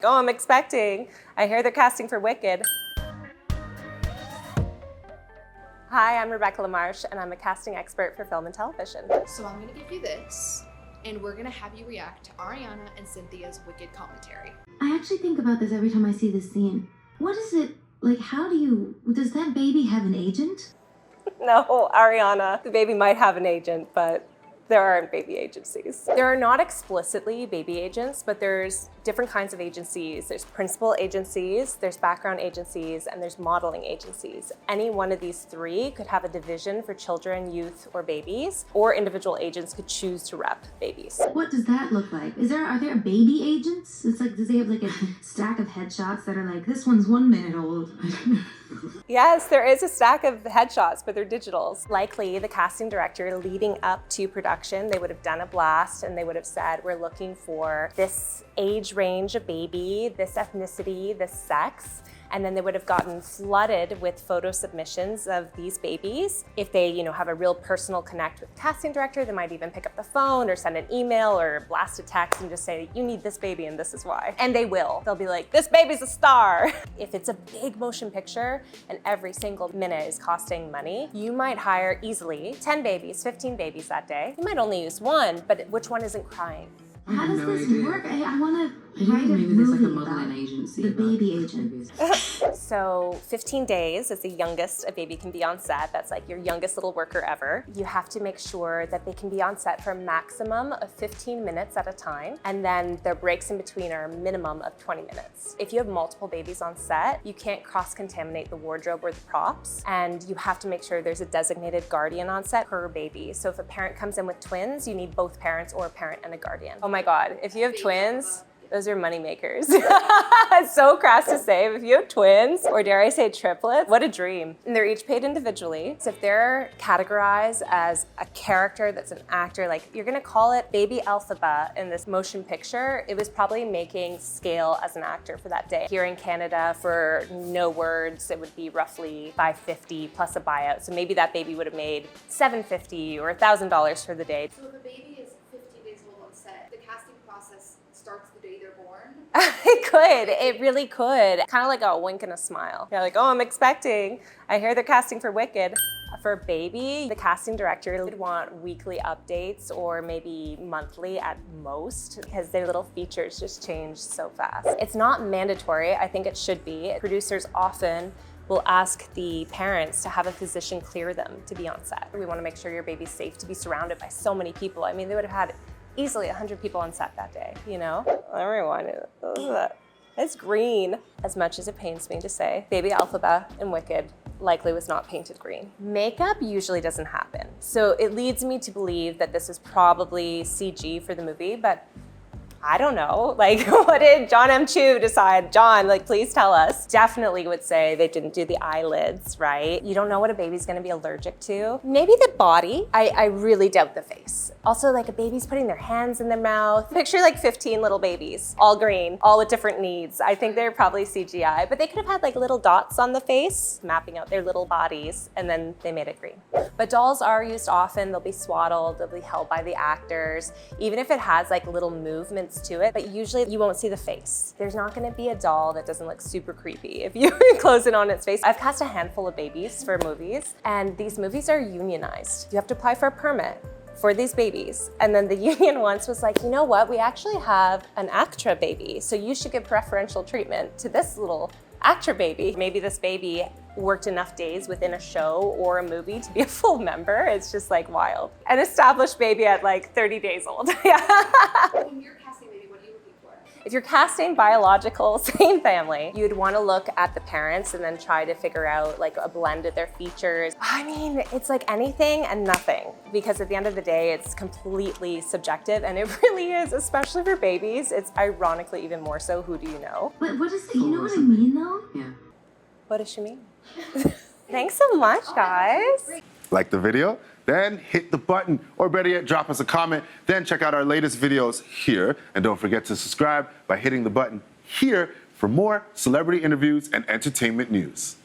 Oh, I'm expecting. I hear they're casting for Wicked. Hi, I'm Rebecca Lamarche, and I'm a casting expert for film and television. So I'm gonna give you this, and we're gonna have you react to Ariana and Cynthia's Wicked commentary. I actually think about this every time I see this scene. What is it, like, does that baby have an agent? No, Ariana, the baby might have an agent, but there aren't baby agencies. There are not explicitly baby agents, but there's different kinds of agencies. There's principal agencies, there's background agencies, and there's modeling agencies. Any one of these three could have a division for children, youth, or babies, or individual agents could choose to rep babies. What does that look like? Are there baby agents? It's like, does they have like a stack of headshots that are like, this one's 1 minute old? Yes, there is a stack of headshots, but they're digitals. Likely the casting director leading up to production, they would have done a blast and they would have said, we're looking for this age range of baby, this ethnicity, this sex. And then they would have gotten flooded with photo submissions of these babies. If they, have a real personal connect with the casting director, they might even pick up the phone or send an email or blast a text and just say, you need this baby and this is why. And they will. They'll be like, this baby's a star. If it's a big motion picture and every single minute is costing money, you might hire easily 10 babies, 15 babies that day. You might only use one, but which one isn't crying? How does this work? I want to write a movie about agency, the baby agent. So 15 days is the youngest a baby can be on set. That's like your youngest little worker ever. You have to make sure that they can be on set for a maximum of 15 minutes at a time. And then their breaks in between are a minimum of 20 minutes. If you have multiple babies on set, you can't cross-contaminate the wardrobe or the props. And you have to make sure there's a designated guardian on set per baby. So if a parent comes in with twins, you need both parents or a parent and a guardian. Oh my God, if you have twins, those are money makers. It's so crass to say, but if you have twins, or dare I say triplets, what a dream. And they're each paid individually. So if they're categorized as a character that's an actor, like you're gonna call it baby Elphaba in this motion picture, it was probably making scale as an actor for that day. Here in Canada, for no words, it would be roughly $550 plus a buyout. So maybe that baby would have made $750 or $1,000 for the day. So if a baby is 15 days old on set, the casting process starts the day they're born? It could, it really could. Kind of like a wink and a smile. You're like, oh, I'm expecting. I hear they're casting for Wicked. For baby, the casting director would want weekly updates or maybe monthly at most because their little features just change so fast. It's not mandatory, I think it should be. Producers often will ask the parents to have a physician clear them to be on set. We want to make sure your baby's safe to be surrounded by so many people. I mean, they would have had easily 100 people on set that day, Everyone, it's green. As much as it pains me to say, baby Elphaba in Wicked likely was not painted green. Makeup usually doesn't happen. So it leads me to believe that this is probably CG for the movie, but I don't know, what did John M. Chu decide? John, please tell us. Definitely would say they didn't do the eyelids, right? You don't know what a baby's gonna be allergic to. Maybe the body. I really doubt the face. Also, a baby's putting their hands in their mouth. Picture 15 little babies, all green, all with different needs. I think they're probably CGI, but they could have had little dots on the face, mapping out their little bodies, and then they made it green. But dolls are used often. They'll be swaddled, they'll be held by the actors, even if it has little movements to it, but usually you won't see the face. There's not gonna be a doll that doesn't look super creepy if you close in on its face. I've cast a handful of babies for movies, and these movies are unionized. You have to apply for a permit for these babies. And then the union once was like, you know what, we actually have an ACTRA baby, so you should give preferential treatment to this little ACTRA baby. Maybe this baby worked enough days within a show or a movie to be a full member. It's just wild. An established baby at 30 days old. Yeah. When you're casting baby, what are you looking for? If you're casting biological, same family, you'd want to look at the parents and then try to figure out a blend of their features. I mean, it's anything and nothing, because at the end of the day, it's completely subjective, and it really is, especially for babies. It's ironically even more so. Who do you know? What is it? You know what I mean, though? Yeah. What does she mean? Thanks so much, guys. Like the video? Then hit the button, or better yet, drop us a comment. Then check out our latest videos here. And don't forget to subscribe by hitting the button here for more celebrity interviews and entertainment news.